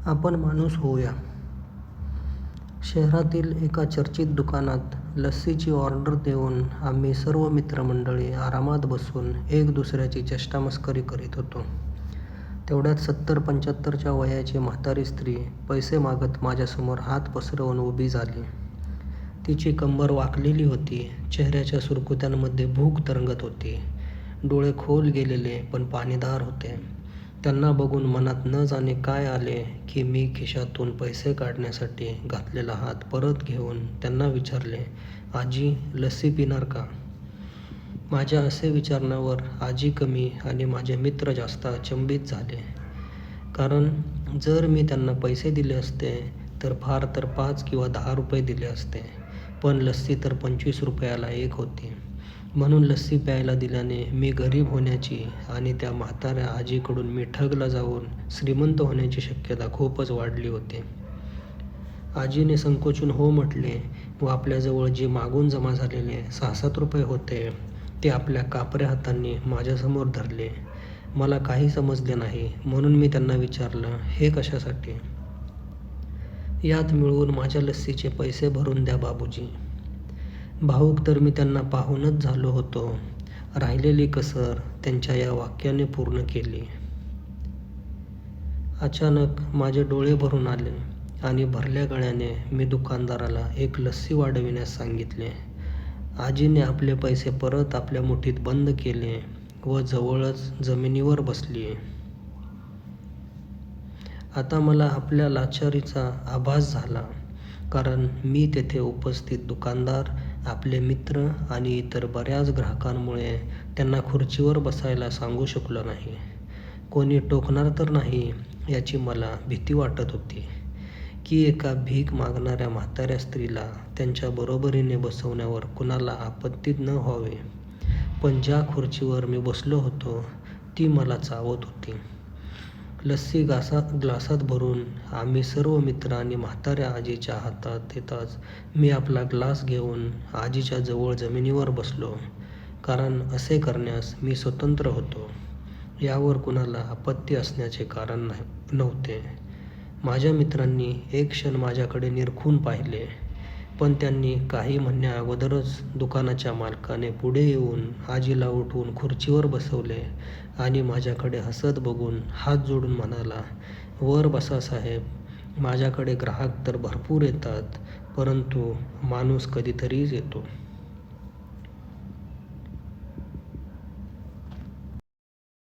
आपण माणूस होऊया. शहरातील एका चर्चित दुकानात लस्सीची ऑर्डर देऊन आम्ही सर्व मित्रमंडळी आरामात बसून एक दुसऱ्याची चेष्टामस्करी करीत होतो. तेवढ्यात 70-75च्या वयाची म्हातारी स्त्री पैसे मागत माझ्यासमोर हात पसरवून उभी झाली. तिची कंबर वाकलेली होती. चेहऱ्याच्या सुरकुत्यांमध्ये भूक तरंगत होती. डोळे खोल गेलेले पण पाणीदार होते. त्यांना बघून मनात न जाणे काय आले की मी खिशातून पैसे काढण्यासाठी घातलेला हात परत घेऊन त्यांना विचारले, "आजी, लस्सी पिणार का?" माझ्या असे विचारण्यावर आजी कमी आणि माझे मित्र जास्त अचंबित झाले. कारण जर मी त्यांना पैसे दिले असते तर फार तर 5 किंवा 10 रुपये दिले असते. पण लस्सी तर 25 रुपयाला एक होती. म्हणून लस्सी प्यायला दिल्याने मी गरीब होण्याची आणि त्या म्हाताऱ्या आजीकडून मी ठगला जाऊन श्रीमंत होण्याची शक्यता खूपच वाढली होती. आजीने संकोचून हो म्हटले व आपल्याजवळ जे मागून जमा झालेले 6-7 रुपये होते ते आपल्या कापऱ्या हातांनी माझ्यासमोर धरले. मला काही समजले नाही म्हणून मी त्यांना विचारलं, "हे कशासाठी?" "यात मिळवून माझ्या लस्सीचे पैसे भरून द्या बाबूजी." भावूक तर मी त्यांना पाहूनच झालो होतो. राहिलेली कसर त्यांच्या या वाक्याने पूर्ण केली. अचानक माझे डोळे भरून आले आणि भरल्या गळ्याने मी दुकानदाराला एक लस्सी वाढविण्यास सांगितले. आजीने आपले पैसे परत आपल्या मुठीत बंद केले व जवळच जमिनीवर बसली. आता मला आपल्या लाचारीचा आभास झाला. कारण मी तेथे उपस्थित दुकानदार, आपले मित्र आणि इतर बऱ्याच ग्राहकांमुळे त्यांना खुर्चीवर बसायला सांगू शकलो नाही. कोणी टोकणार तर नाही याची मला भीती वाटत होती की एका भीक मागणाऱ्या म्हाताऱ्या स्त्रीला त्यांच्या बरोबरीने बसवण्यावर कुणाला आपत्ती न व्हावी. पण ज्या खुर्चीवर मी बसलो होतो ती मला चावत होती. लस्सी ग्लासात भरून आम्ही सर्व मित्र आणि म्हाताऱ्या आजीच्या हातात देताच मी आपला ग्लास घेऊन आजीच्या जवळ जमिनीवर बसलो. कारण असे करण्यास मी स्वतंत्र होतो. यावर कुणाला आपत्ती असण्याचे कारण नव्हते. माझ्या मित्रांनी एक क्षण माझ्याकडे निरखून पाहिले. पण त्यांनी काही म्हणण्याअगोदरच दुकानाच्या मालकाने पुढे येऊन आजीला उठवून खुर्चीवर बसवले आणि माझ्याकडे हसत बघून हात जोडून म्हणाला, "वर बसा साहेब. माझ्याकडे ग्राहक तर भरपूर येतात, परंतु माणूस कधीतरीच येतो."